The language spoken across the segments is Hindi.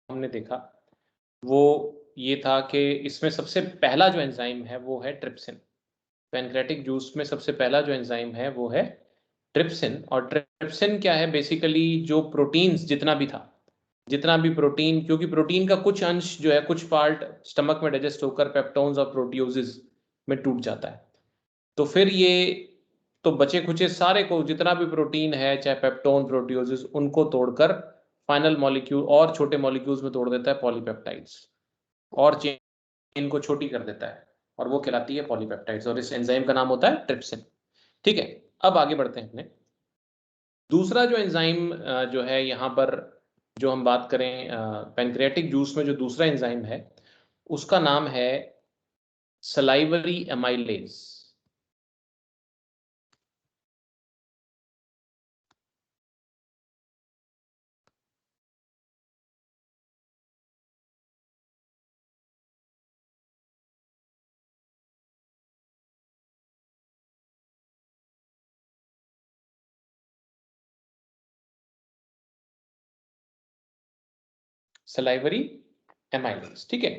हमने देखा वो ये था कि इसमें सबसे पहला जो एंजाइम है वो है ट्रिप्सिन। पैनक्रेटिक जूस में सबसे पहला जो एंजाइम है वो है ट्रिप्सिन। और ट्रिप्सिन क्या है, बेसिकली जो प्रोटीन्स जितना भी प्रोटीन, क्योंकि प्रोटीन का कुछ अंश जो है, कुछ पार्ट स्टमक में डाइजेस्ट होकर पेप्टोन्स और प्रोटियोसिस में टूट जाता है, तो फिर ये तो बचे खुचे सारे को, जितना भी प्रोटीन है, चाहे पेप्टोन प्रोटियोसिस, उनको तोड़कर फाइनल मॉलिक्यूल और छोटे मॉलिक्यूल्स में तोड़ देता है पॉलीपेप्टाइड्स, और चेन को छोटी कर देता है, और वो कहलाती है पॉलीपेप्टाइड्स, और इस एंजाइम का नाम होता है ट्रिप्सिन। ठीक है, अब आगे बढ़ते हैं अपने दूसरा जो एंजाइम जो है यहाँ पर, जो हम बात करें पैनक्रियाटिक जूस में जो दूसरा एंजाइम है उसका नाम है सलाइवरी एमाइलेज। सलाइवरी एमाइलेज, ठीक है।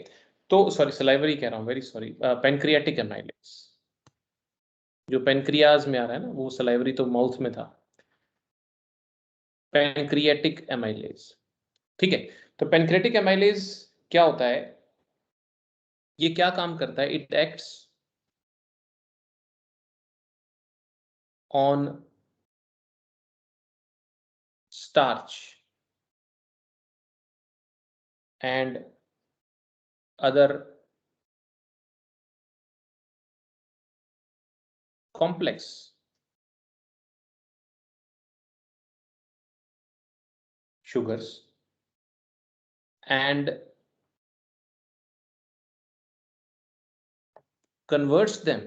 तो सॉरी, सलाइवरी कह रहा हूँ, वेरी सॉरी, पैनक्रियाटिक एमाइलेज। जो पेनक्रियाज में आ रहा है ना, वो सलाइवरी तो माउथ में था। पैनक्रियाटिक एमाइलेज, ठीक है। तो पैनक्रियाटिक एमाइलेज क्या होता है, ये क्या काम करता है? It acts on starch and other complex sugars and converts them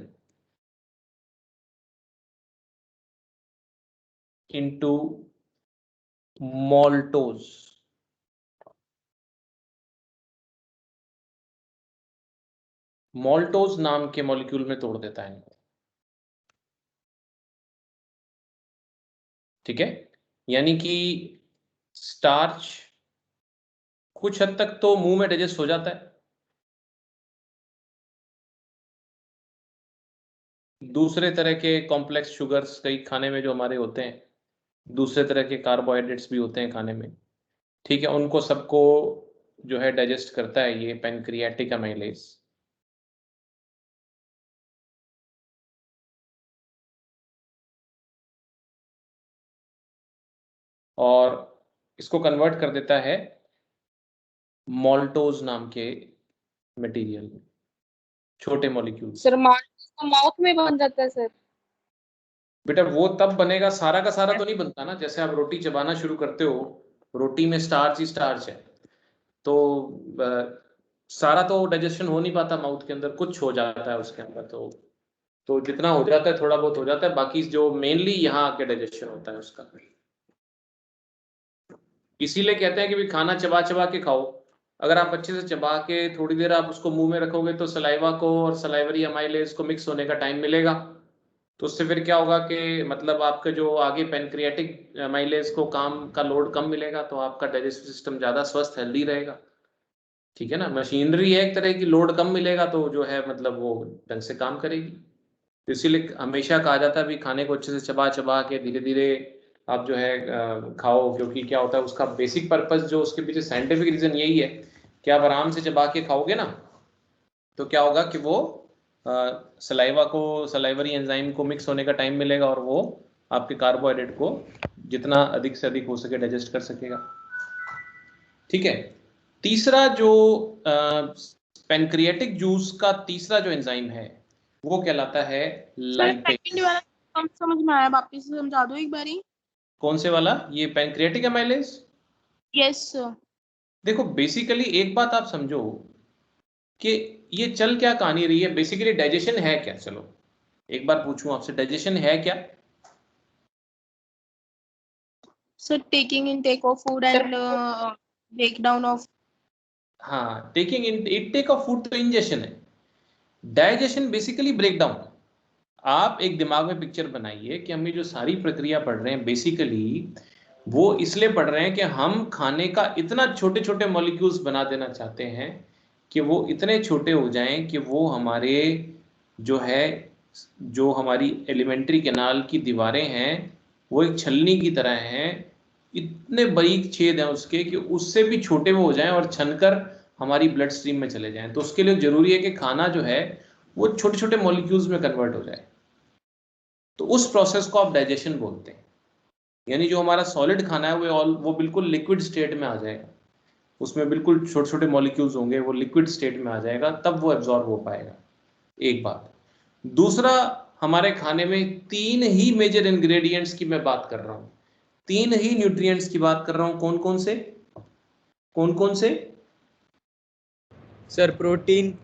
into maltose। maltose नाम के मॉलिक्यूल में तोड़ देता है इनको, ठीक है। यानी कि स्टार्च कुछ हद तक तो मुंह में डाइजेस्ट हो जाता है, दूसरे तरह के कॉम्प्लेक्स शुगर्स कई खाने में जो हमारे होते हैं, दूसरे तरह के कार्बोहाइड्रेट्स भी होते हैं खाने में, ठीक है, उनको सबको जो है डाइजेस्ट करता है ये पैनक्रियाटिक एमाइलेज। और इसको कन्वर्ट कर देता है मॉल्टोज नाम के मटेरियल में, छोटे मॉलिक्यूल। सर माल्टोज तो माउथ में बन जाता है सर। बेटा वो तब बनेगा, सारा का सारा तो नहीं बनता ना, जैसे आप रोटी चबाना शुरू करते हो, रोटी में स्टार्च ही स्टार्च है, तो सारा तो डाइजेशन हो नहीं पाता माउथ के अंदर, कुछ हो जाता है उसके अंदर, तो जितना हो जाता है थोड़ा बहुत हो जाता है, बाकी जो मेनली यहाँ आके डाइजेशन होता है उसका। इसीलिए कहते हैं कि भी खाना चबा चबा के खाओ। अगर आप अच्छे से चबा के थोड़ी देर आप उसको मुंह में रखोगे तो सलाइवा को और सलाइवरी अमाइलेज को मिक्स होने का टाइम मिलेगा, तो उससे फिर क्या होगा कि मतलब आपके जो आगे पैनक्रियाटिक अमाइलेज को काम का लोड कम मिलेगा, तो आपका डाइजेस्टिव सिस्टम ज़्यादा स्वस्थ हेल्दी रहेगा, ठीक है ना। मशीनरी है एक तरह की, लोड कम मिलेगा तो जो है मतलब वो ढंग से काम करेगी। तो इसीलिए हमेशा कहा जाता है भी खाने को अच्छे से चबा चबा के धीरे धीरे आप जो है खाओ, क्योंकि क्या होता है उसका बेसिक पर्पस, जो उसके पीछे साइंटिफिक रीजन यही है कि आप आराम से चबा के खाओगे ना, तो क्या होगा कि वो सलाइवा को, सलाइवरी एंजाइम को मिक्स होने का टाइम मिलेगा, और वो आपके कार्बोहाइड्रेट को जितना अधिक से अधिक हो सके डाइजेस्ट कर सकेगा, ठीक है। तीसरा जो पैनक्रियाटिक जूस का तीसरा जो एंजाइम है वो कहलाता है सर सेकंड लाइपेज। वाला कम समझ में आया, वापस से समझा दो एक बारी। कौन से वाला? ये पैनक्रियाटिक एमाइलेज। Yes sir. देखो बेसिकली एक बात आप समझो कि ये चल क्या कहानी रही है, बेसिकली डाइजेशन है क्या? चलो एक बार पूछूं आपसे, डाइजेशन है क्या? Sir taking intake of food and breakdown of. हाँ, टेकिंग इनटेक ऑफ फूड तो इंजेशन है, डाइजेशन बेसिकली ब्रेकडाउन। आप एक दिमाग में पिक्चर बनाइए कि हम ये जो सारी प्रक्रिया पढ़ रहे हैं बेसिकली वो इसलिए पढ़ रहे हैं कि हम खाने का इतना छोटे छोटे मॉलिक्यूल्स बना देना चाहते हैं कि वो इतने छोटे हो जाएं कि वो हमारे जो है, जो हमारी एलिमेंट्री कैनाल की दीवारें हैं वो एक छलनी की तरह हैं, इतने बारीक छेद हैं उसके कि उससे भी छोटे वो हो जाएं और छनकर हमारी ब्लड स्ट्रीम में चले जाएं। तो उसके लिए जरूरी है कि खाना जो है वो छोटे छोटे मॉलिक्यूल्स में कन्वर्ट हो जाए। तो उस प्रोसेस को आप डाइजेशन बोलते हैं। यानी जो हमारा सॉलिड खाना है वो बिल्कुल लिक्विड स्टेट में आ जाएगा, उसमें बिल्कुल छोटे छोटे मॉलिक्यूल्स होंगे, वो लिक्विड स्टेट में आ जाएगा, तब वो एब्जॉर्ब हो पाएगा। एक बात। दूसरा, हमारे खाने में 3 ही मेजर इंग्रेडिएंट्स की मैं बात कर रहा हूं, 3 ही न्यूट्रिएंट्स की बात कर रहा हूं। कौन कौन से? कौन कौन से? Sir protein,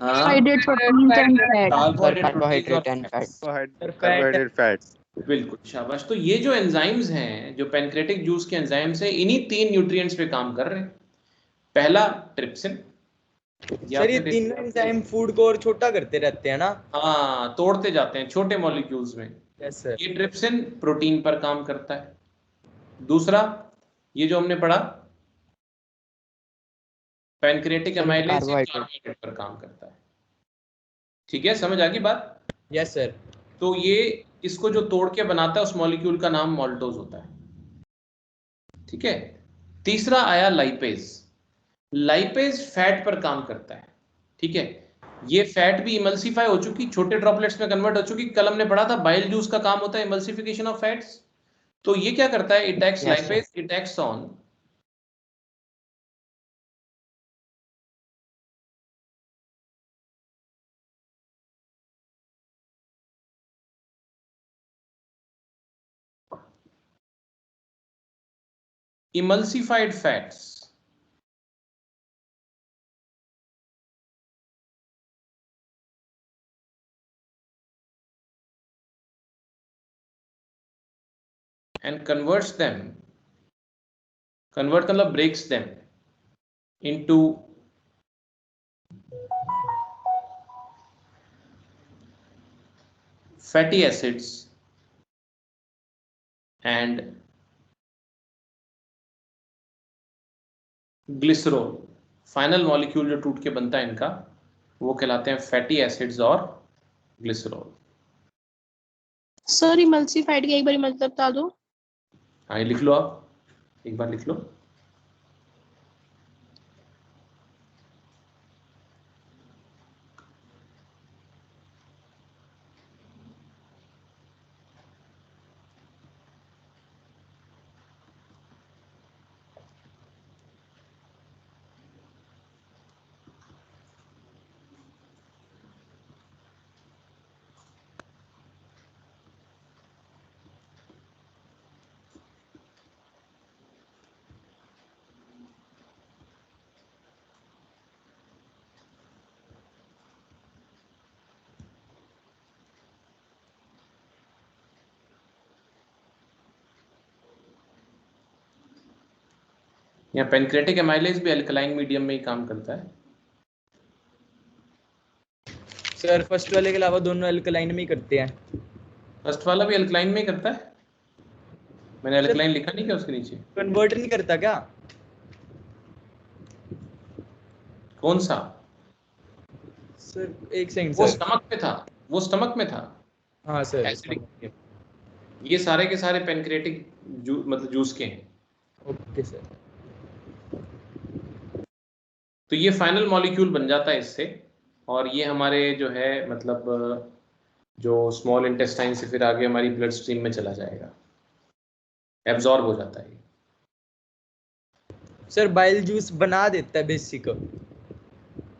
Carbohydrate, proteins and fat. Carbohydrate and fats. Carbohydrate fats. बिल्कुल, शाबाश। तो ये जो एंजाइम्स हैं, जो पैनक्रेटिक जूस के एंजाइम्स हैं, इन्हीं 3 न्यूट्रिएंट्स पे काम कर रहे हैं। पहला ट्रिप्सिन। सर ये तीनों एंजाइम फूड को और छोटा करते रहते हैं ना? हाँ, तोड़ते जाते हैं छोटे मॉलिक्यूल्स में। Yes sir. ये ट्रिप्सिन प्रोटीन पर काम करता है। दूसरा, ये जो हमने पढ़ा पैनक्रेटिक एमाइलेज कार्बोहाइड्रेट पर काम करता है। ठीक है, समझ आ गई बात? Yes sir. तो ये इसको जो तोड़ के बनाता है उस मॉलिक्यूल का नाम माल्टोज होता है। ठीक है। तीसरा आया लाइपेज। लाइपेज फैट पर काम करता है। ठीक है, ये फैट भी इमल्सिफाई हो चुकी, छोटे ड्रॉपलेट्स में कन्वर्ट हो चुकी। कल हमने पढ़ा था बाइल जूस का काम होता है इमल्सिफिकेशन ऑफ फैट्स। तो ये क्या करता है? It acts lipase, it acts on emulsified fats and convert मतलब breaks them into fatty acids and glycerol. Final molecule जो टूट के बनता है इनका, वो कहलाते हैं फैटी एसिड्स और ग्लिसरॉल। सर emulsified का एक बार मतलब बता दो। हाँ, ये लिख लो, आप एक बार लिख लो। यहाँ पेनक्रेटिक एमाइलेज भी अल्कलाइन मीडियम में ही काम करता है। सर फर्स्ट वाले के अलावा दोनों अल्कलाइन में ही करते हैं। फर्स्ट वाला भी अल्कलाइन में ही करता है? मैंने अल्कलाइन लिखा नहीं क्या उसके नीचे? कन्वर्ट नहीं करता क्या? कौन सा? सर एक सेकंड वो सर। स्टमक में था, वो स्टमक में था। हाँ सर। एसिडिक। ये सारे के सारे पेनक्रेटिक मतलब जूस के हैं। Okay sir. तो ये फाइनल मॉलिक्यूल बन जाता है इससे, और ये हमारे जो है मतलब जो स्मॉल इंटेस्टाइन से फिर आगे हमारी ब्लड स्ट्रीम में चला जाएगा, एब्जॉर्ब हो जाता है। सर बाइल जूस बना देता है बेसिक।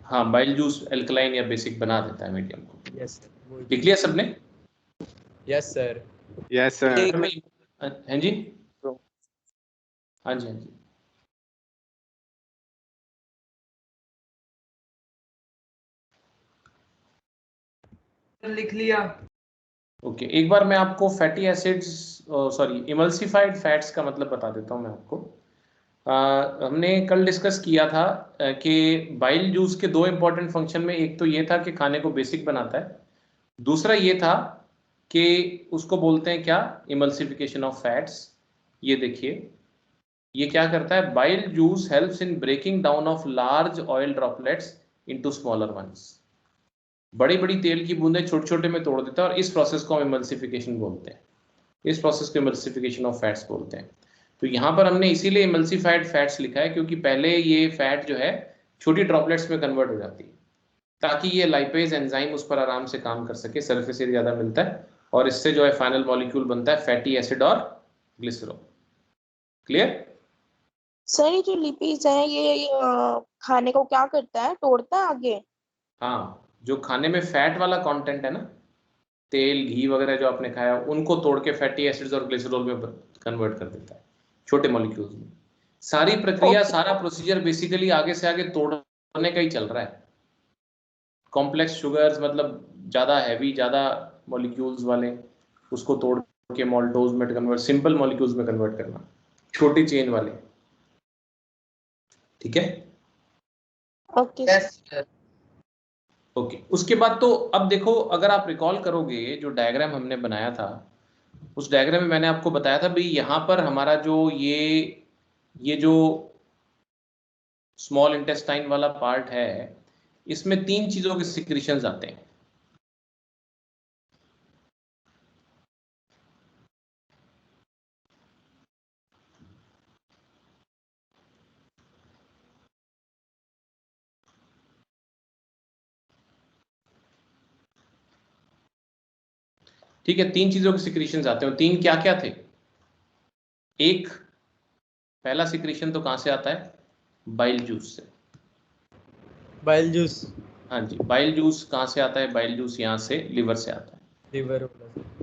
हाँ, बाइल जूस अल्कलाइन या बेसिक बना देता है मीडियम को। यस लिख लिया सबने? Yes sir. Yes sir. हाँ जी, हाँ जी, हाँ जी। लिख लिया। ओके, एक बार मैं आपको fatty acids, sorry emulsified fats का मतलब बता देता हूँ मैं आपको। हमने कल डिस्कस किया था कि बाइल जूस के 2 इंपॉर्टेंट फंक्शन में, एक तो ये था कि खाने को बेसिक बनाता है, दूसरा ये था कि उसको बोलते हैं क्या, इमल्सिफिकेशन ऑफ फैट्स। ये देखिए ये क्या करता है, bile juice helps in breaking down of large oil droplets into smaller ones. बड़ी बड़ी तेल की बूंदें छोटे छोटे में तोड़ देता है और इस प्रोसेस को हम इमल्सिफिकेशन बोलते हैं। इस प्रोसेस को इमल्सिफिकेशन ऑफ फैट्स बोलते हैं। तो यहाँ पर हमने इसीलिए इमल्सिफाइड फैट्स लिखा है क्योंकि पहले ये फैट जो है छोटी ड्रॉपलेट्स में कन्वर्ट हो जाती है ताकि ये लाइपेज एंजाइम उस पर आराम से काम कर सके, सरफेस एरिया ज़्यादा मिलता है और इससे जो है फाइनल मॉलिक्यूल बनता है फैटी एसिड और ग्लिसरॉल। क्लियर? सर ये जो लिपिड्स है ये खाने को क्या करता है, तोड़ता है आगे? हाँ, जो खाने में फैट वाला कंटेंट है ना, तेल घी वगैरह जो आपने खाया उनको तोड़ के फैटी एसिड्स और ग्लिसरॉल में कन्वर्ट कर देता है छोटे मॉलिक्यूल्स में। सारी प्रक्रिया सारा प्रोसीजर बेसिकली आगे से आगे तोड़ने का ही चल रहा है। कॉम्प्लेक्स शुगर्स मतलब ज़्यादा हैवी ज़्यादा मॉलिक्यूल्स वाले उसको तोड़ के मॉल्टोज में कन्वर्ट, सिंपल मॉलिक्यूल्स में कन्वर्ट करना, छोटी चेन वाले। ठीक है? ओके ओके उसके बाद तो अब देखो, अगर आप रिकॉल करोगे जो डायग्राम हमने बनाया था उस डायग्राम में मैंने आपको बताया था भाई यहाँ पर हमारा जो ये जो स्मॉल इंटेस्टाइन वाला पार्ट है इसमें 3 चीजों के सिक्रीशंस आते हैं। ठीक है, 3 चीजों के सिक्रीशंस आते हैं। 3 क्या क्या थे? एक, पहला सिक्रीशन तो कहां से आता है? बाइल जूस से। Bile juice. हाँ जी, बाइल जूस कहां से आता है? बाइल जूस यहाँ से लिवर से आता है। लिवर।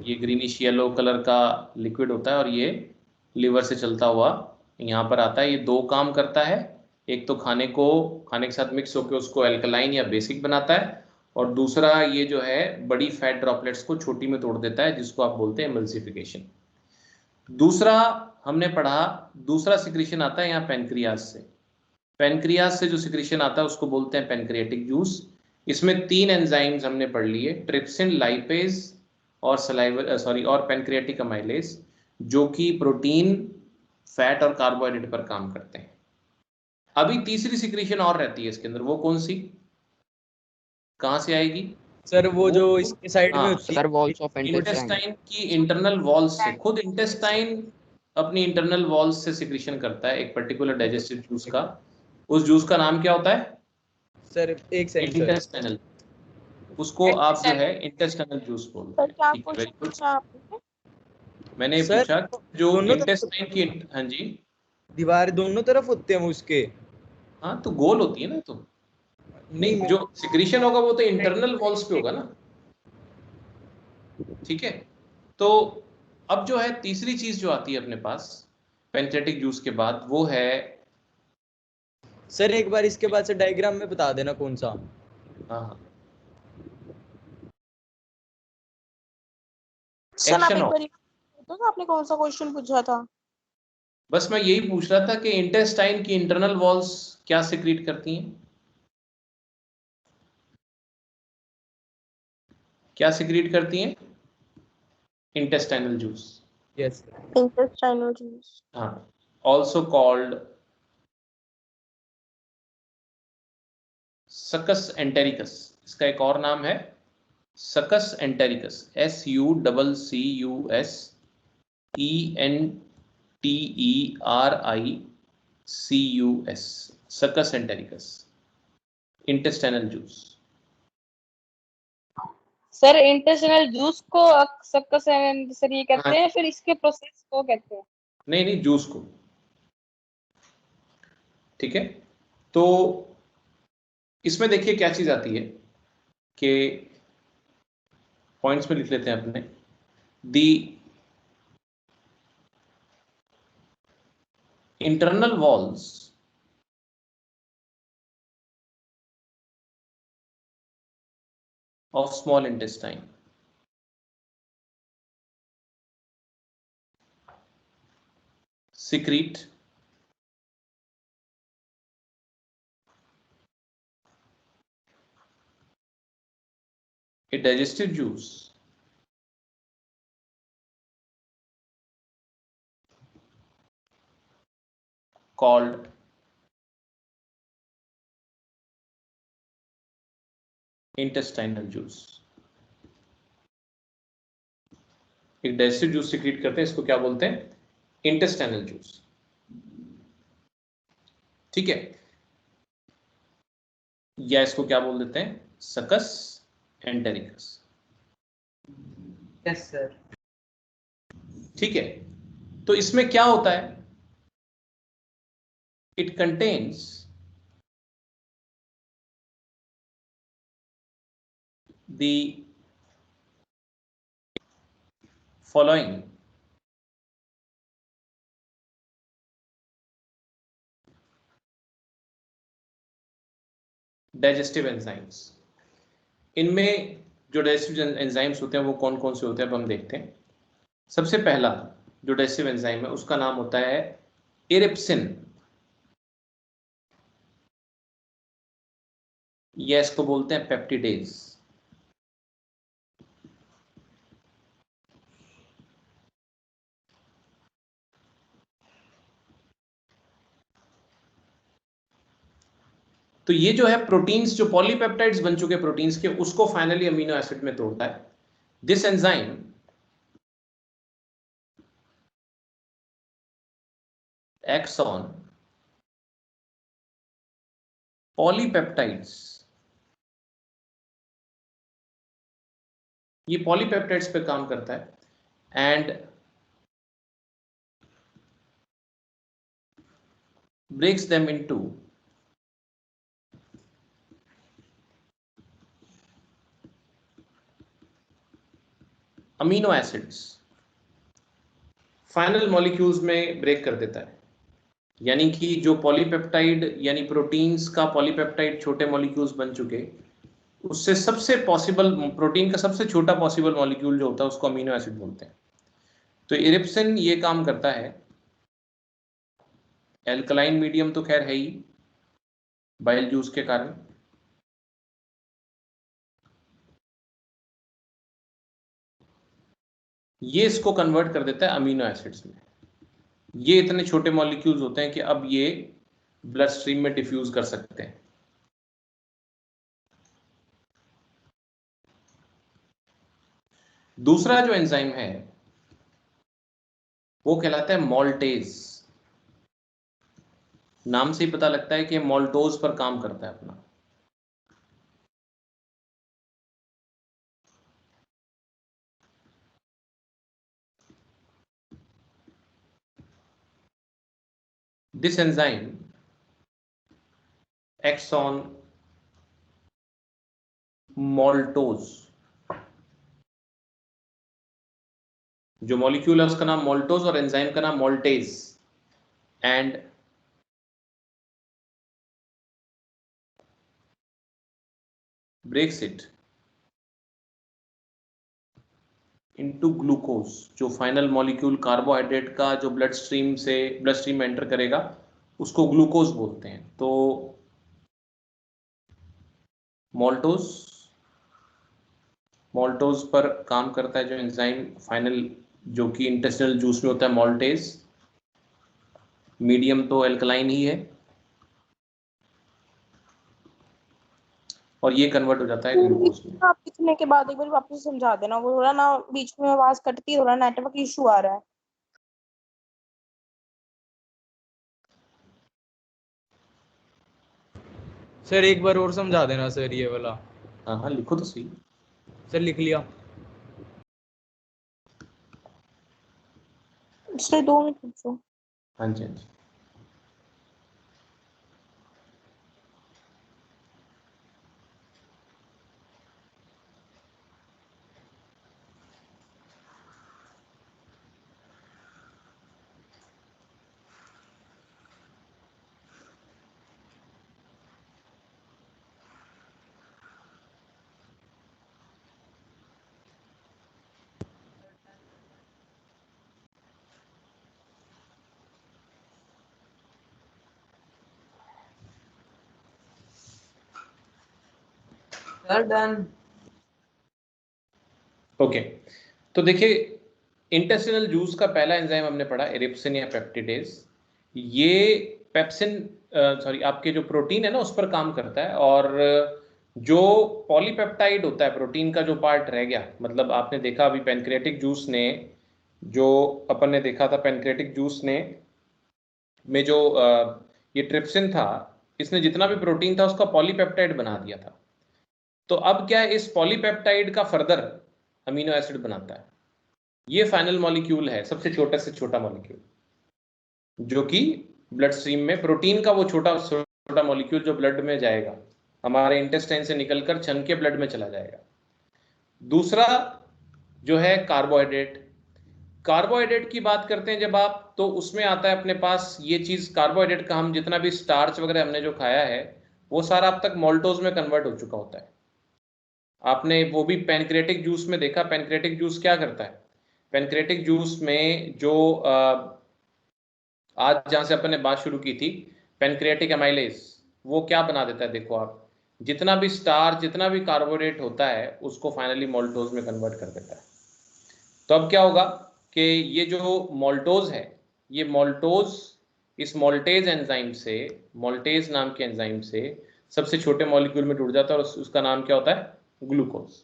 ये ग्रीनिश येलो कलर का लिक्विड होता है और ये लिवर से चलता हुआ यहाँ पर आता है। ये 2 काम करता है, एक तो खाने के साथ मिक्स होकर उसको एल्कलाइन या बेसिक बनाता है और दूसरा ये जो है बड़ी फैट ड्रॉपलेट्स को छोटी में तोड़ देता है जिसको आप बोलते हैं एमल्सिफिकेशन। दूसरा हमने पढ़ा, दूसरा सिक्रीशन आता है यहाँ पेनक्रियास से। पेनक्रियास से जो सिक्रीशन आता है उसको बोलते हैं पेनक्रियाटिक जूस। इसमें 3 एंजाइम्स हमने पढ़ लिए, ट्रिप्सिन, लाइपेज और और पेनक्रियाटिक अमाइलेज, जो कि प्रोटीन, फैट और कार्बोहाइड्रेट पर काम करते हैं। अभी तीसरी सिक्रीशन और रहती है इसके अंदर, वो कौन सी, कहां से आएगी? सर वो जो इसके साइड में होती सर वॉल्स ऑफ इंटेस्टाइन की इंटरनल वॉल्स से। खुद इंटेस्टाइन अपनी इंटरनल वॉल्स से सिक्रीशन करता है एक पर्टिकुलर डाइजेस्टिव जूस का। उस जूस का नाम क्या होता है? सर एक सेकंड सर। इंटेस्टाइनल। उसको आप जो है इंटेस्टाइनल जूस बोलते सर हैं। क्या ठीक है, क्वेश्चन वेरी गुड। पूछा आपने? मैंने सर पूछा जो दोनों इंटेस्टाइन की, हाँ जी, दीवार दोनों तरफ होते हैं वो उसके। हाँ तो गोल होती है ना, तो नहीं मैं- जो सिक्रीशन होगा वो तो इंटरनल वॉल्स पे होगा ना। ठीक है, तो अब जो है तीसरी चीज जो आती है अपने पास पेनक्रियाटिक जूस के बाद, वो है, सर एक बार इसके बाद से डायग्राम में बता देना कौन सा। हाँ, सर आप एक्शन एक ऑफ। बार तो आपने कौन सा क्वेश्चन पूछा था? बस मैं यही पूछ रहा था कि इंटेस्टाइन की इंटरनल वॉल्स क्या सिक्रीट करती हैं, क्या सिक्रीट करती हैं? Intestinal juice. Yes. Intestinal juice. हाँ, ऑल्सो कॉल्ड सकस एंटेरिकस। इसका एक और नाम है सकस एंटेरिकस, SUCCUSENTERICUS, सकस entericus intestinal juice. Sir intestinal juice को सक्कस सर ये हाँ, कहते हैं, फिर इसके प्रोसेस को कहते हैं? नहीं नहीं, जूस को। ठीक है, तो इसमें देखिए क्या चीज आती है कि पॉइंट्स में लिख लेते हैं अपने। दी internal walls of small intestine secrete a digestive juice called intestinal juice. एक डाइजेस्टिव जूस सिक्रीट करते हैं, इसको क्या बोलते हैं? Intestinal juice. ठीक है, या इसको क्या बोल देते हैं? सकस एंटेरिकस. Yes sir. ठीक है, तो इसमें क्या होता है? It contains the following digestive enzymes. इनमें जो डाइजेस्टिव एंजाइम्स होते हैं वो कौन कौन से होते हैं अब हम देखते हैं. सबसे पहला जो डाइजेस्टिव एंजाइम है उसका नाम होता है इरिप्सिन, या इसको बोलते हैं पेप्टिडेज. तो ये जो है प्रोटीन्स, जो पॉलीपेप्टाइड्स बन चुके प्रोटीन्स के, उसको फाइनली अमीनो एसिड में तोड़ता है. This enzyme acts on polypeptides. ये पॉलीपेप्टाइड्स पे काम करता है and breaks them into amino acids. Final molecules में ब्रेक कर देता है. यानी कि जो पॉलीपेप्टाइड यानी प्रोटीन्स का पॉलीपेप्टाइड छोटे मॉलिक्यूल्स बन चुके, उससे सबसे पॉसिबल प्रोटीन का सबसे छोटा पॉसिबल मॉलिक्यूल जो होता है उसको अमीनो एसिड बोलते हैं. तो इरिप्सिन ये काम करता है. एल्कलाइन मीडियम तो खैर है ही बाइल जूस के कारण. ये इसको कन्वर्ट कर देता है अमीनो एसिड्स में. ये इतने छोटे मॉलिक्यूल्स होते हैं कि अब ये ब्लड स्ट्रीम में डिफ्यूज कर सकते हैं. दूसरा जो एंजाइम है वो कहलाता है मॉल्टेज. नाम से ही पता लगता है कि मॉल्टोज पर काम करता है अपना. This enzyme acts on maltose. जो मॉलिक्यूल है उसका नाम मॉल्टोज और एंजाइम का नाम maltase. And breaks it into glucose. जो फाइनल मॉलिक्यूल कार्बोहाइड्रेट का जो ब्लड स्ट्रीम में एंटर करेगा उसको ग्लूकोज बोलते हैं. तो मॉल्टोज पर काम करता है जो एंजाइम फाइनल, जो कि इंटेस्टिनल जूस में होता है मॉल्टेज. मीडियम तो एल्कलाइन ही है और ये कन्वर्ट हो जाता है ग्लूकोज में. आप लिखने के बाद एक बार वापस समझा देना, वो थोड़ा ना बीच में आवाज कटती है, थोड़ा नेटवर्क इशू आ रहा है. सर एक बार और समझा देना सर ये वाला. हाँ हाँ लिखो तो सही. सर लिख लिया. इसलिए 2 मिनट पूछो. हाँ जी हाँ जी. डन. ओके, तो देखिए इंटेस्टिनल जूस का पहला एंजाइम हमने पढ़ा इरिप्सिन या पेप्टिडेज. ये पेप्सिन सॉरी आपके जो प्रोटीन है ना उस पर काम करता है, और जो पॉलीपेप्टाइड होता है प्रोटीन का जो पार्ट रह गया, मतलब आपने देखा अभी पैनक्रियाटिक जूस ने, जो अपन ने देखा था पैनक्रियाटिक जूस ने में जो ये ट्रिप्सिन था, इसने जितना भी प्रोटीन था उसका पॉलीपेप्टाइड बना दिया था। तो अब क्या है, इस पॉलीपेप्टाइड का फर्दर अमीनो एसिड बनाता है। ये फाइनल मॉलिक्यूल है, सबसे छोटे से छोटा मॉलिक्यूल, जो कि ब्लड स्ट्रीम में प्रोटीन का वो छोटा छोटा मॉलिक्यूल जो ब्लड में जाएगा, हमारे इंटेस्टाइन से निकलकर छन के ब्लड में चला जाएगा। दूसरा जो है कार्बोहाइड्रेट। कार्बोहाइड्रेट की बात करते हैं जब आप, तो उसमें आता है अपने पास ये चीज, कार्बोहाइड्रेट का हम जितना भी स्टार्च वगैरह हमने जो खाया है वो सारा अब तक मोल्टोज में कन्वर्ट हो चुका होता है। आपने वो भी पैनक्रियाटिक जूस में देखा, पैनक्रियाटिक जूस क्या करता है, पैनक्रियाटिक जूस में जो आज जहां से अपन ने बात शुरू की थी, पैनक्रियाटिक एमाइलेज, वो क्या बना देता है, देखो आप, जितना भी स्टार्च जितना भी कार्बोहाइड्रेट होता है उसको फाइनली मोल्टोज में कन्वर्ट कर देता है। तो अब क्या होगा कि ये जो मोल्टोज है, ये मोल्टोज इस मोल्टेज एंजाइम से, मोल्टेज नाम के एंजाइम से सबसे छोटे मॉलिक्यूल में टूट जाता है, और उसका नाम क्या होता है, ग्लूकोज।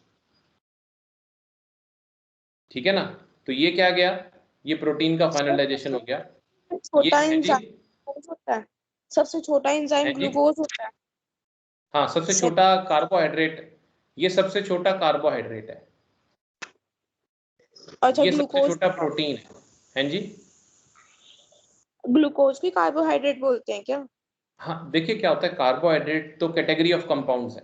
ठीक है ना, तो ये क्या गया, ये प्रोटीन का फाइनल डाइजेशन हो गया। छोटा ये है जी, एंजाइम होता है, सबसे छोटा एंजाइम है जी, ग्लूकोज होता है। हाँ सबसे छोटा कार्बोहाइड्रेट, ये सबसे छोटा कार्बोहाइड्रेट है, अच्छा, ये सबसे ग्लूकोज, छोटा प्रोटीन है जी। ग्लूकोज भी कार्बोहाइड्रेट बोलते हैं क्या? हाँ देखिए क्या होता है, कार्बोहाइड्रेट तो कैटेगरी ऑफ कंपाउंड्स है,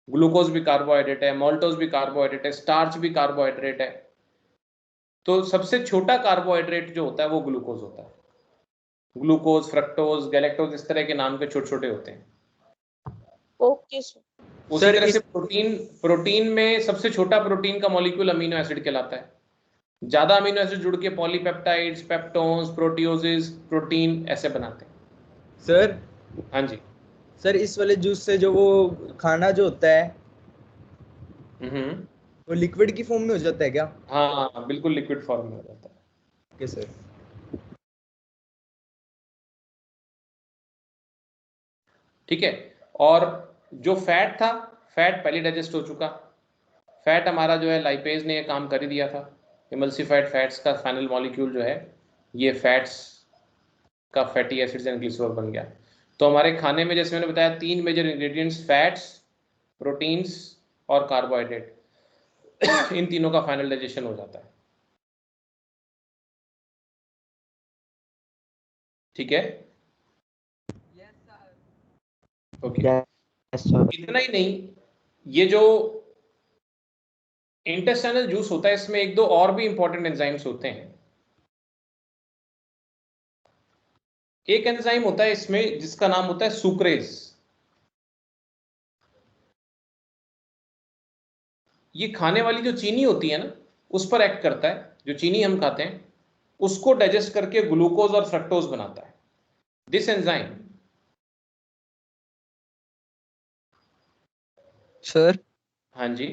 ग्लूकोज भी कार्बोहाइड्रेट है, मोल्टोज भी कार्बोहाइड्रेट है, स्टार्च भी कार्बोहाइड्रेट है। तो सबसे छोटा कार्बोहाइड्रेट जो होता है वो ग्लूकोज होता है। ग्लूकोज, फ्रक्टोज, गैलेक्टोज, इस तरह के नाम के छोटे छोटे होते हैं। Okay sir. उसी तरह से प्रोटीन में सबसे छोटा प्रोटीन का मॉलिक्यूल अमीनो एसिड कहलाता है। ज्यादा अमीनो एसिड जुड़ के पॉलीपेप्टाइड्स, पेप्टोन्स, प्रोटियोजेस, प्रोटीन ऐसे बनाते हैं। सर, हाँ जी सर इस वाले जूस से जो वो खाना जो होता है वो लिक्विड की फॉर्म में हो जाता है क्या? हाँ बिल्कुल लिक्विड फॉर्म में हो जाता है। Okay sir. ठीक है, और जो फैट था, फैट पहले डाइजेस्ट हो चुका। फैट हमारा जो है लाइपेज ने ये काम कर ही दिया था। इमल्सिफाइड फैट्स का फाइनल मॉलिक्यूल जो है ये फैट्स का फैटी एसिड्स एंड ग्लिसरॉल बन गया। तो हमारे खाने में जैसे मैंने बताया 3 मेजर इंग्रेडिएंट्स, फैट्स, प्रोटीन्स और कार्बोहाइड्रेट, इन तीनों का फाइनल डाइजेशन हो जाता है। ठीक है, ओके। इतना ही नहीं, ये जो इंटेस्टाइनल जूस होता है इसमें एक दो और भी इंपॉर्टेंट एंजाइम्स होते हैं। एक एंजाइम होता है इसमें जिसका नाम होता है सुक्रेज। ये खाने वाली जो चीनी होती है ना उस पर एक्ट करता है, जो चीनी हम खाते हैं उसको डाइजेस्ट करके ग्लूकोज और फ्रक्टोज बनाता है। दिस एंजाइम, सर, हाँ जी,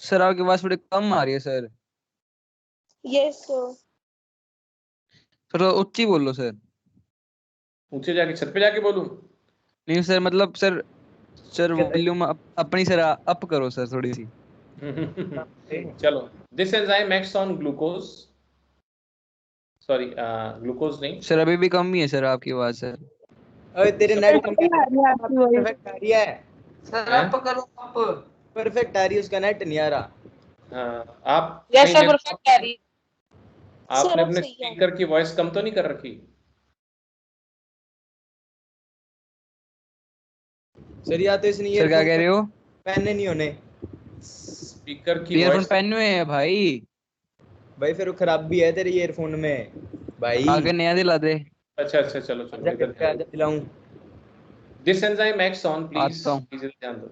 सर आपकी आवाज थोड़ी कम आ रही है सर। Yes sir. थोड़ा ऊंची बोलो सर। ऊंचे जाके छत पे जाके बोलूं? नहीं सर, मतलब सर, सर वॉल्यूम अपनी सर अप करो सर थोड़ी सी। चलो, this enzyme acts on glucose, sorry glucose नहीं, सर अभी भी कम ही है सर आपकी आवाज सर। अरे तेरे सब- नेट नहीं आ रही आपकी वॉइस। परफेक्ट आ रही है। सर हैं? अप करो अप। परफेक्ट आ रही है, उसका नेट नहीं आ रहा। हाँ, आप यस कहीं सर, net- परफेक्ट आ रही है। आपने सर अब अपने सही है। स्पीकर की वॉइस कम तो नहीं कर रखी? सर या तो इसने सर क्या कह रहे हो? पहने नहीं होने। स्पीकर की ईयरफोन वॉइस, पहने हुए हैं भाई। भाई फिर वो खराब भी है तेरे ईयरफोन में भाई। आगे नया दिला दे। अच्छा अच्छा, चलो चलो आजा इधर करके आजा दिलाऊं। This enzyme acts on, please आता हूँ। प्लीज ध्यान दो,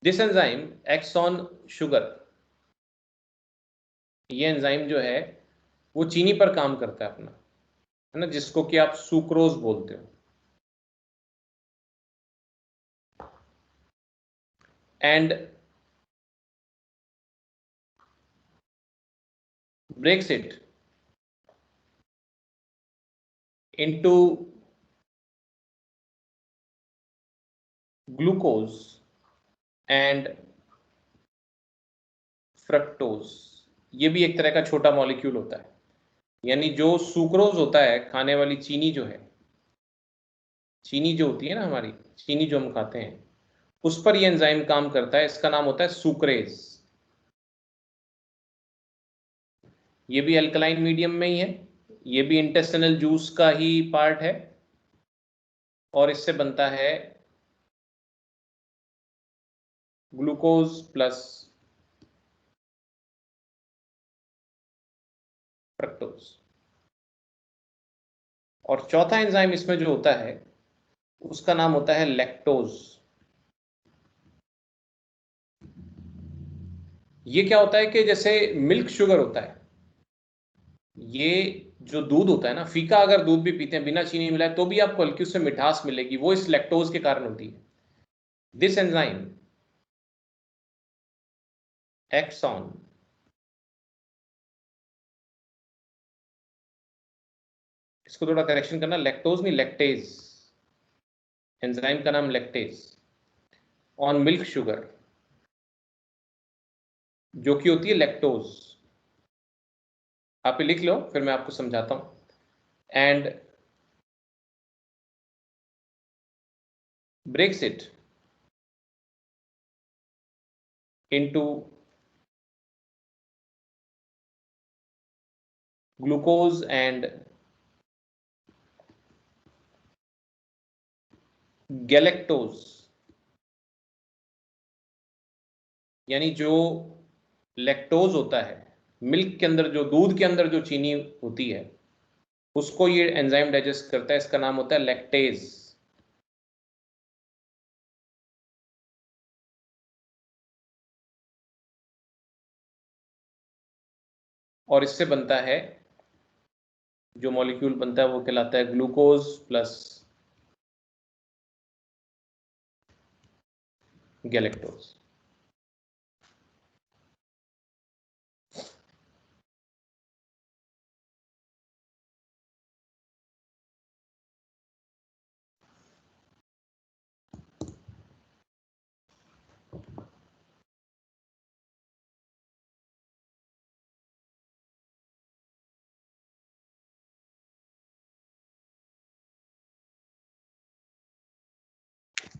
this enzyme acts on sugar. ये एंजाइम जो है वो चीनी पर काम करता है अपना, है ना, जिसको कि आप सुक्रोज बोलते हो। And breaks it into glucose and fructose. ये भी एक तरह का छोटा मॉलिक्यूल होता है, यानी जो सुक्रोज होता है, खाने वाली चीनी जो है, चीनी जो होती है ना हमारी, चीनी जो हम खाते हैं, उस पर ये एंजाइम काम करता है। इसका नाम होता है सुक्रेज। ये भी अल्कलाइन मीडियम में ही है, ये भी इंटेस्टिनल जूस का ही पार्ट है, और इससे बनता है ग्लूकोज प्लस फ्रक्टोज। और चौथा एंजाइम इसमें जो होता है उसका नाम होता है लैक्टोज। ये क्या होता है कि जैसे मिल्क शुगर होता है, ये जो दूध होता है ना, फीका अगर दूध भी पीते हैं बिना चीनी मिलाए तो भी आपको हल्की उससे मिठास मिलेगी, वो इस लैक्टोज के कारण होती है। दिस एंजाइम एक्ट्स ऑन इसको थोड़ा करेक्शन करना, लैक्टोज नहीं लैक्टेज, एंजाइम का नाम लैक्टेज, ऑन मिल्क शुगर, जो कि होती है लैक्टोज। आप ये लिख लो, फिर मैं आपको समझाता हूं। And breaks it into glucose and galactose. यानी जो लैक्टोज होता है, मिल्क के अंदर, जो दूध के अंदर जो चीनी होती है, उसको ये एंजाइम डाइजेस्ट करता है। इसका नाम होता है लैक्टेज। और इससे बनता है, जो मॉलिक्यूल बनता है वो कहलाता है ग्लूकोज प्लस गैलेक्टोज।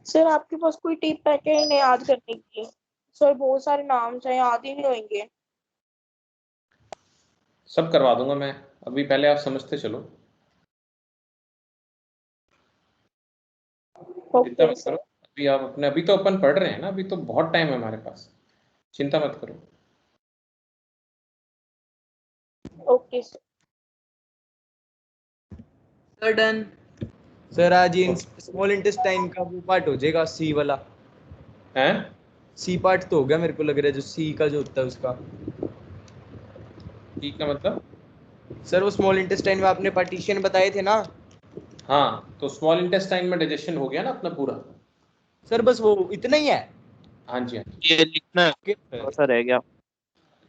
सर आपके पास कोई टिप है क्या इन्हें याद करने की? सर बहुत सारे नाम हैं, याद ही नहीं होंगे। सब करवा दूंगा मैं, अभी पहले आप समझते चलो। चिंता ओके मत करो, सर। अभी आप अपने, अभी तो अपन पढ़ रहे हैं ना, अभी तो बहुत टाइम है हमारे पास, चिंता मत करो। Okay sir. Sir done. Sir आज ये स्मॉल इंटेस्टाइन का वो पार्ट हो जाएगा, सी वाला। हैं? सी पार्ट तो हो गया, मेरे को लग रहा है, जो सी का जो होता है उसका। ठीक है, मतलब सर वो स्मॉल इंटेस्टाइन में आपने पार्टीशन बताए थे ना। हाँ, तो स्मॉल इंटेस्टाइन में डाइजेशन हो गया ना अपना पूरा। सर बस वो इतना ही है। हाँ जी, हाँ जी। ये लिखना है, थोड़ा सा रह गया।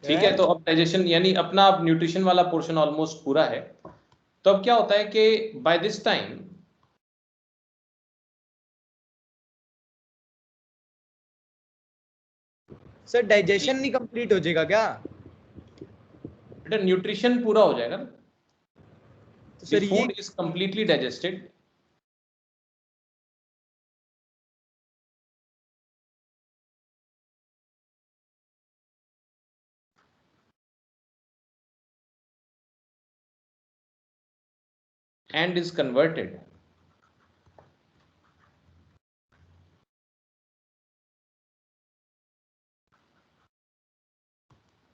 ठीक है, तो अब डाइजेशन यानी अपना अब न्यूट्रिशन वाला पोर्शन ऑलमोस्ट पूरा है। तो अब क्या होता है कि by this time sir digestion नहीं कंप्लीट हो जाएगा क्या? बेटा न्यूट्रिशन पूरा हो जाएगा ना, तो सर द ये food is completely digested. and is converted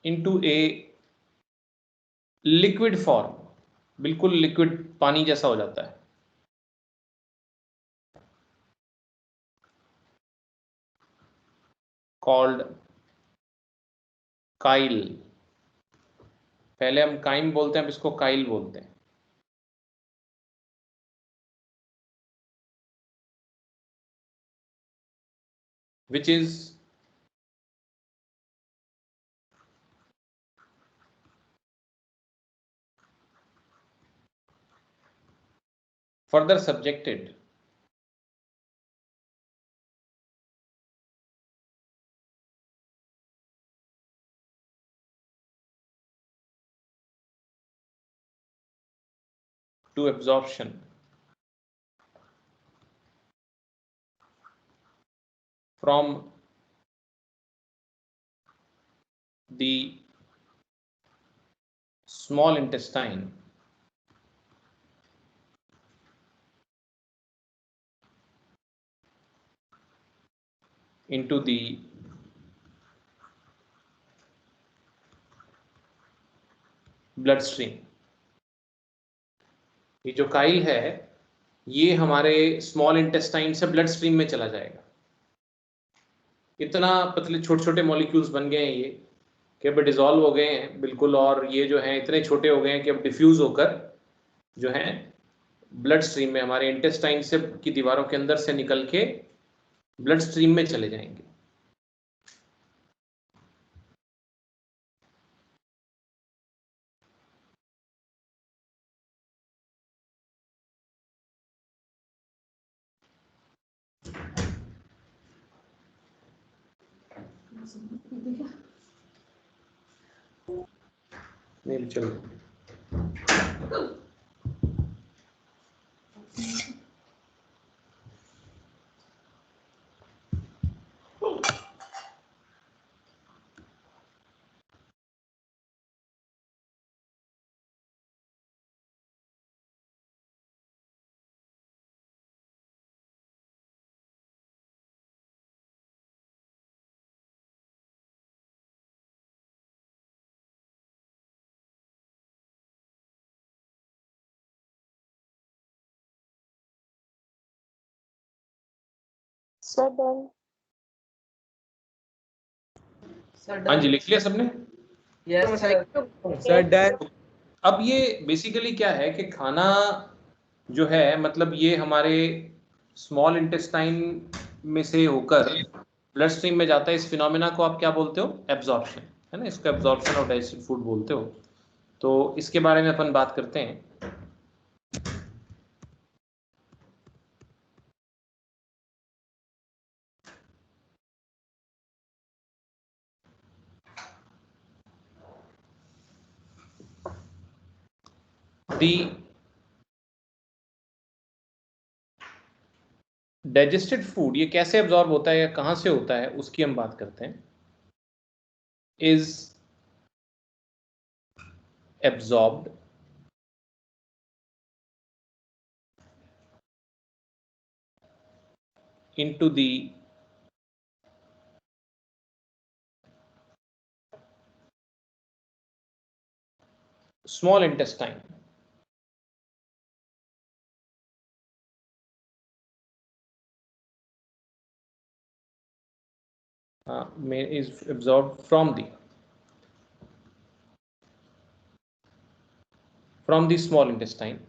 into a liquid form, बिल्कुल लिक्विड पानी जैसा हो जाता है। called Kyle. पहले हम काइम बोलते हैं, अब इसको काइल बोलते हैं। which is further subjected to absorption from the small intestine into the blood stream. ये जो काइल है ये हमारे स्मॉल इंटेस्टाइन से ब्लड स्ट्रीम में चला जाएगा। इतना पतले छोटे छोटे मॉलिक्यूल्स बन गए हैं ये कि अब डिसॉल्व हो गए हैं बिल्कुल, और ये जो है इतने छोटे हो गए हैं कि अब डिफ्यूज होकर जो है ब्लड स्ट्रीम में हमारे इंटेस्टाइन से की दीवारों के अंदर से निकल के ब्लड स्ट्रीम में चले जाएंगे। नहीं चलो सर डन। हाँ जी, लिख लिया सबने? Yes sir done. अब ये बेसिकली क्या है कि खाना जो है मतलब ये हमारे स्मॉल इंटेस्टाइन में से होकर ब्लड स्ट्रीम में जाता है। इस फिनोमेना को आप क्या बोलते हो? एब्जॉर्प्शन, है ना? इसको एब्जॉर्प्शन ऑफ डाइजेस्टेड फूड बोलते हो। तो इसके बारे में अपन बात करते हैं। The डाइजेस्टेड फूड ये कैसे एब्जॉर्ब होता है या कहां से होता है उसकी हम बात करते हैं। Is absorbed into the small intestine is absorbed from the small intestine.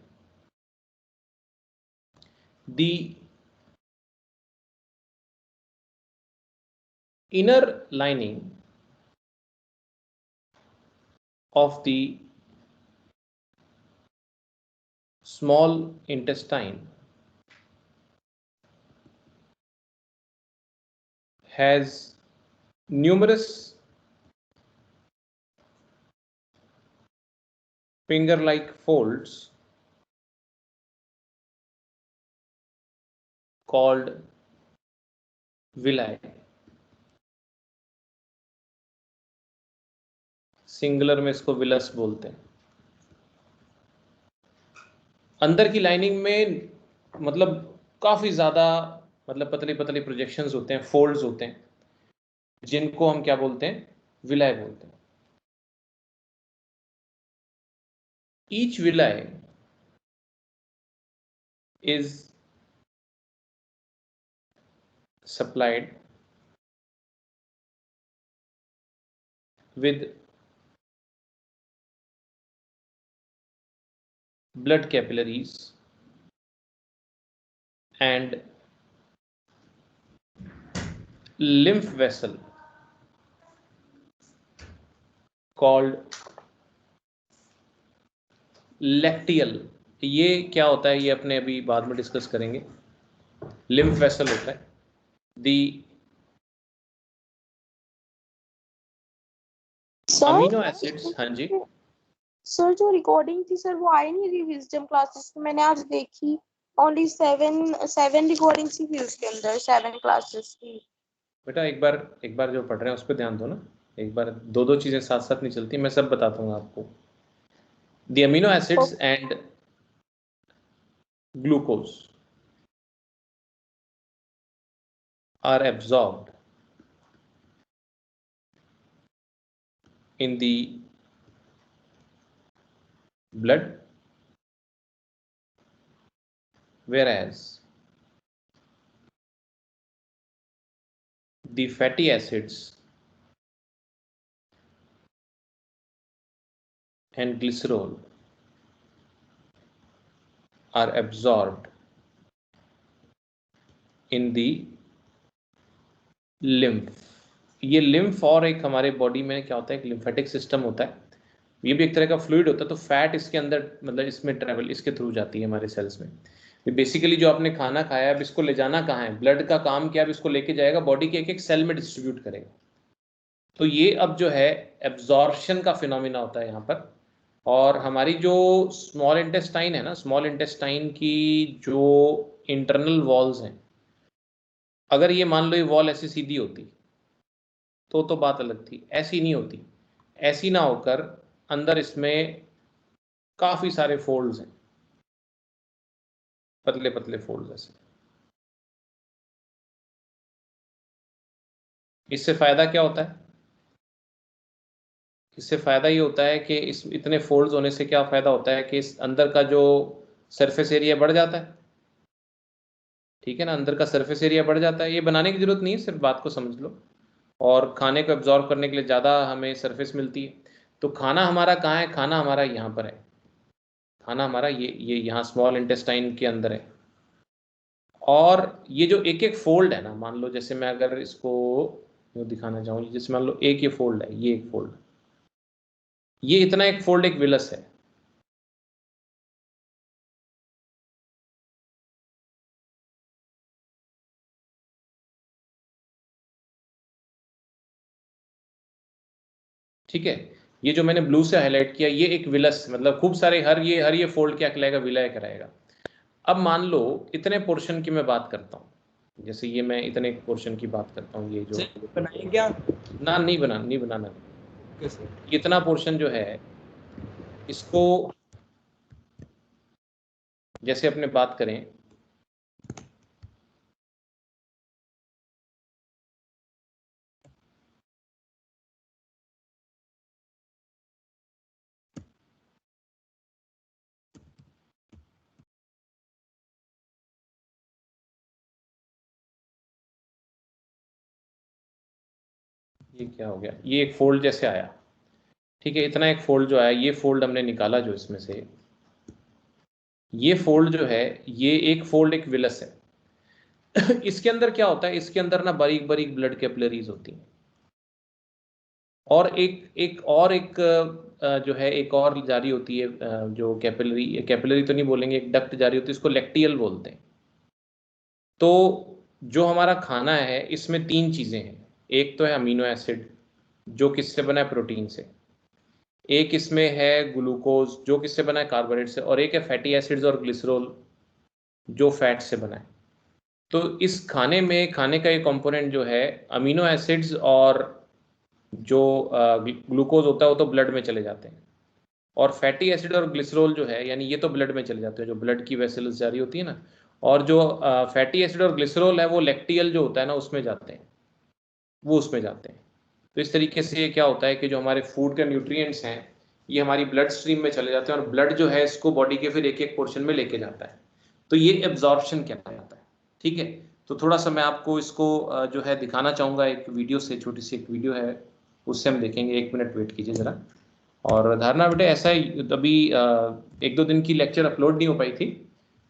The inner lining of the small intestine has numerous finger-like folds called villi. Singular में इसको विलस बोलते हैं। अंदर की लाइनिंग में मतलब काफी ज्यादा मतलब पतली पतली प्रोजेक्शंस होते हैं, फोल्ड्स होते हैं, जिनको हम क्या बोलते हैं? विलाय बोलते हैं। Each विलाय is supplied with blood capillaries and lymph vessel called lacteal ये क्या होता है ये अपने अभी बाद में डिस्कस करेंगे। लिम्फ वेसल होता है। दी अमीनो एसिड्स, हाँ जी सर जो रिकॉर्डिंग थी सर वो आई नहीं रही विजडम क्लासेस में, मैंने आज देखी ओनली 7 रिकॉर्डिंग्स ही थी उसके अंदर, 7 क्लासेस की। बेटा एक बार जो पढ़ रहे हैं उस पर ध्यान दो ना, एक बार दो दो चीजें साथ साथ नहीं चलती, मैं सब बताता हूँ आपको। The amino acids and glucose are absorbed in the blood, whereas the fatty acids and glycerol are absorbed in the lymph। ये lymph और एक हमारे बॉडी में क्या होता है, एक lymphatic सिस्टम होता है, ये भी एक तरह का फ्लूइड होता है। तो फैट इसके अंदर मतलब इसमें ट्रेवल इसके थ्रू जाती है हमारे सेल्स में। बेसिकली जो आपने खाना खाया अब इसको ले जाना कहाँ है, ब्लड का काम क्या, अब इसको लेके जाएगा बॉडी के एक एक सेल में डिस्ट्रीब्यूट करेगा। तो ये अब जो है एब्जॉर्प्शन का फिनोमिना होता है यहाँ पर। और हमारी जो स्मॉल इंटेस्टाइन है ना, स्मॉल इंटेस्टाइन की जो इंटरनल वॉल्स हैं, अगर ये मान लो ये वॉल ऐसी सीधी होती तो बात अलग थी, ऐसी नहीं होती। ऐसी ना होकर अंदर इसमें काफी सारे फोल्ड्स हैं, पतले पतले फोल्ड्स ऐसे। इससे फायदा क्या होता है, इससे फायदा ये होता है कि इस इतने फोल्ड्स होने से क्या फायदा होता है कि इस अंदर का जो सरफेस एरिया बढ़ जाता है, ठीक है ना, अंदर का सरफेस एरिया बढ़ जाता है। ये बनाने की जरूरत नहीं है, सिर्फ बात को समझ लो। और खाने को एब्जॉर्ब करने के लिए ज़्यादा हमें सरफेस मिलती है। तो खाना हमारा कहाँ है, खाना हमारा यहाँ पर है, खाना हमारा ये यहाँ स्मॉल इंटेस्टाइन के अंदर है। और ये जो एक एक फोल्ड है ना, मान लो जैसे मैं अगर इसको यूँ दिखाना चाहूँ, जैसे मान लो एक ये फोल्ड है, ये एक फोल्ड, ये इतना एक फोल्ड एक विलस है। ठीक है, ये जो मैंने ब्लू से हाईलाइट किया ये एक विलस, मतलब खूब सारे हर ये फोल्ड क्या कहलाएगा, विलय कराएगा। अब मान लो इतने पोर्शन की मैं बात करता हूँ, जैसे ये मैं इतने पोर्शन की बात करता हूँ, ये जो बनाएं क्या? ना नहीं बनाना, कैसे? इतना पोर्शन जो है इसको जैसे अपने बात करें, ये क्या हो गया, ये एक फोल्ड जैसे आया, ठीक है, इतना एक फोल्ड जो आया, ये फोल्ड हमने निकाला जो इसमें से, ये फोल्ड जो है ये एक फोल्ड एक विलस है। इसके अंदर क्या होता है, इसके अंदर ना बारीक बारीक ब्लड कैपिलरीज होती हैं। और एक जो है एक और जारी होती है, जो कैपिलरी तो नहीं बोलेंगे, एक डक्ट जारी होती है, इसको लेक्टियल बोलते हैं। तो जो हमारा खाना है इसमें 3 चीज़ें हैं। एक तो है अमीनो एसिड जो किससे बना है, प्रोटीन से। एक इसमें है ग्लूकोज जो किससे बना है, कार्बोहाइड्रेट से। और एक है फैटी एसिड्स और ग्लिसरॉल जो फैट से बना है। तो इस खाने में खाने का ये कंपोनेंट जो है अमीनो एसिड्स और जो ग्लूकोज होता है वो तो ब्लड में चले जाते हैं, और फैटी एसिड और ग्लिसरॉल जो है यानी ये तो ब्लड में चले जाते हैं, जो ब्लड की वेसल्स जारी होती है ना। और जो फैटी एसिड और ग्लिसरॉल है वो लेक्टियल जो होता है ना उसमें जाते हैं, वो उसमें जाते हैं। तो इस तरीके से ये क्या होता है कि जो हमारे फूड के न्यूट्रिएंट्स हैं ये हमारी ब्लड स्ट्रीम में चले जाते हैं, और ब्लड जो है इसको बॉडी के फिर एक एक पोर्शन में लेके जाता है। तो ये एब्जॉर्प्शन कहलाता है। ठीक है, तो थोड़ा सा मैं आपको इसको जो है दिखाना चाहूँगा एक वीडियो से, छोटी सी एक वीडियो है उससे हम देखेंगे। 1 मिनट वेट कीजिए ज़रा। और धारणा बेटे ऐसा ही अभी 1-2 दिन की लेक्चर अपलोड नहीं हो पाई थी,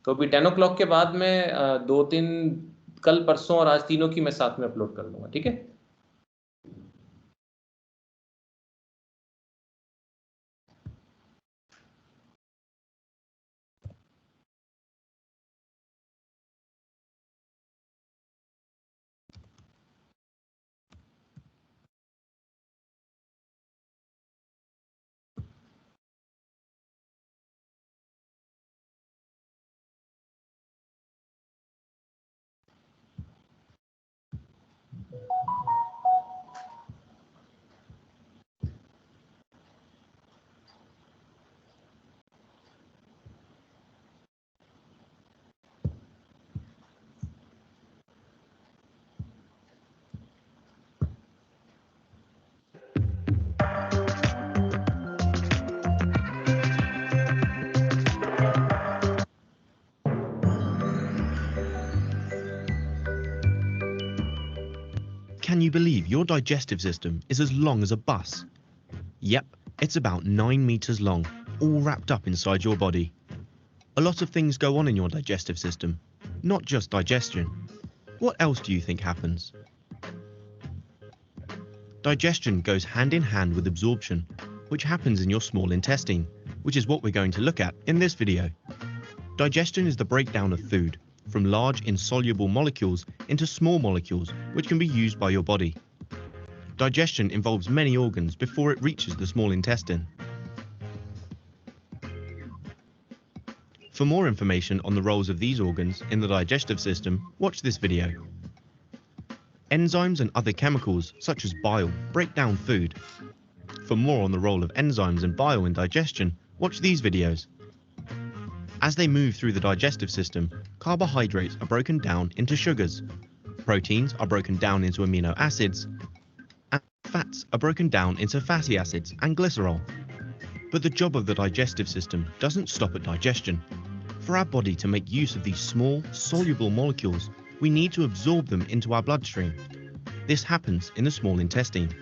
तो अभी 10 o'clock के बाद में 2-3 कल परसों और आज तीनों की मैं साथ में अपलोड कर दूंगा। ठीक है, Can you believe your digestive system is as long as a bus? Yep, it's about 9 meters long, all wrapped up inside your body. A lot of things go on in your digestive system, not just digestion. What else do you think happens? Digestion goes hand in hand with absorption, which happens in your small intestine, which is what we're going to look at in this video. Digestion is the breakdown of food from large insoluble molecules into small molecules which can be used by your body. Digestion involves many organs before it reaches the small intestine. For more information on the roles of these organs in the digestive system, watch this video. Enzymes and other chemicals, such as bile, break down food. For more on the role of enzymes and bile in digestion, watch these videos. As they move through the digestive system, carbohydrates are broken down into sugars, proteins are broken down into amino acids, and fats are broken down into fatty acids and glycerol. But the job of the digestive system doesn't stop at digestion. For our body to make use of these small, soluble molecules, we need to absorb them into our bloodstream. This happens in the small intestine.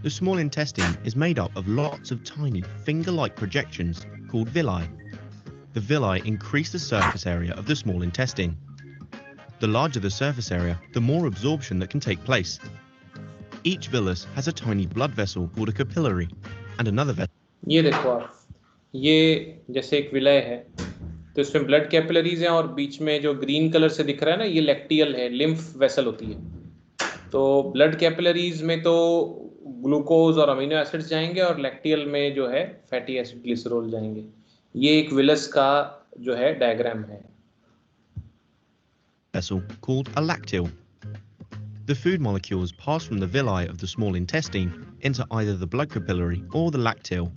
The small intestine is made up of lots of tiny, finger-like projections called villi. The villi increase the surface area of the small intestine. The larger the surface area, the more absorption that can take place. Each villus has a tiny blood vessel called a capillary, and another vessel. ये देखो आप, ये जैसे एक विलय है, तो इसमें ब्लड कैपिलरीज हैं और बीच में जो ग्रीन कलर से दिख रहा है ना, ये लैक्टियल है, लिम्फ वेसल होती है. तो ब्लड कैपिलरीज में तो ग्लूकोज और अमीनो एसिड्स जाएंगे और लैक्टियल में जो है फैटी एसिड ग्लिसरॉल जाएंगे. ये एक विलस का जो है डायग्राम है. Vessel called a lacteal. The food molecules pass from the villi of the small intestine into either the blood capillary or the lacteal.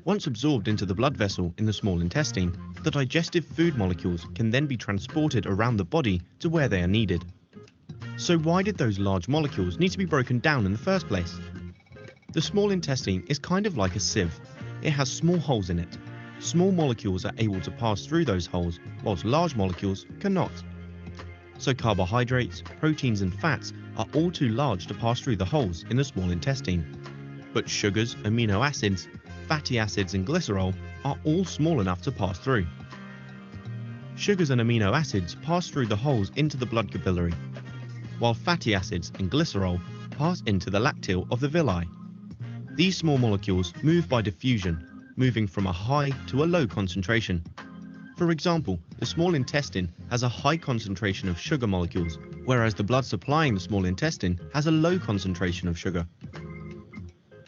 Once absorbed into the blood vessel in the small intestine, the digestive food molecules can then be transported around the body to where they are needed. So why did those large molecules need to be broken down in the first place? The small intestine is kind of like a sieve. It has small holes in it. Small molecules are able to pass through those holes, whilst large molecules cannot. So carbohydrates, proteins and fats are all too large to pass through the holes in the small intestine. But sugars, amino acids, fatty acids and glycerol are all small enough to pass through. Sugars and amino acids pass through the holes into the blood capillary, while fatty acids and glycerol pass into the lacteal of the villi. These small molecules move by diffusion, moving from a high to a low concentration. For example, the small intestine has a high concentration of sugar molecules, whereas the blood supplying the small intestine has a low concentration of sugar.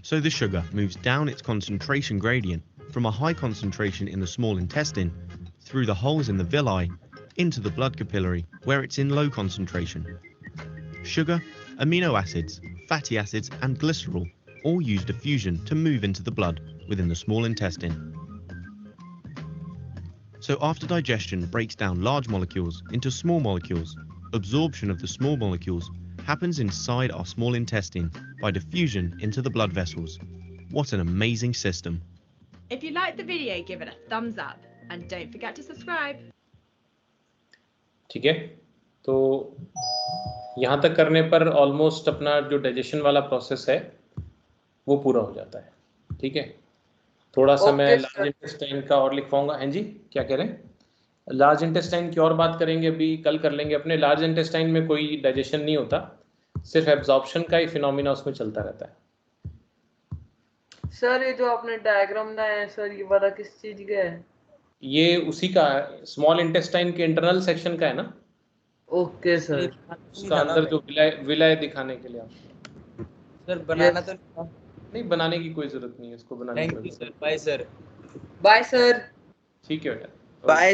So the sugar moves down its concentration gradient from a high concentration in the small intestine through the holes in the villi into the blood capillary where it's in low concentration. Sugar, amino acids, fatty acids and glycerol all use diffusion to move into the blood within the small intestine. So after digestion breaks down large molecules into small molecules, absorption of the small molecules happens inside our small intestine by diffusion into the blood vessels. What an amazing system. If you liked the video, give it a thumbs up and don't forget to subscribe. ठीक है, तो यहाँ तक करने पर ऑलमोस्ट अपना जो डाइजेशन वाला प्रोसेस है वो पूरा हो जाता है. ठीक है, थोड़ा सा मैं लार्ज इंटेस्टाइन का और लिखवाऊंगा. हैं जी, क्या कह रहे हैं? लार्ज इंटेस्टाइन की और बात करेंगे, अभी कल कर लेंगे. अपने लार्ज इंटेस्टाइन में कोई डाइजेशन नहीं होता, सिर्फ एब्जॉर्प्शन का ही फिनोमिना उसमें चलता रहता है. सर ये जो आपने डायग्राम बनाया है सर, ये वाला किस चीज का है? ये उसी का स्मॉल इंटेस्टाइन के इंटरनल सेक्शन का है ना. Okay sir. उसका अंदर जो विलय दिखाने के लिए आपको सर बनाना तो नहीं, बनाने की कोई जरूरत नहीं है, इसको बनाने की. Thank you sir. Bye sir. Bye sir. ठीक है बेटा. बाय.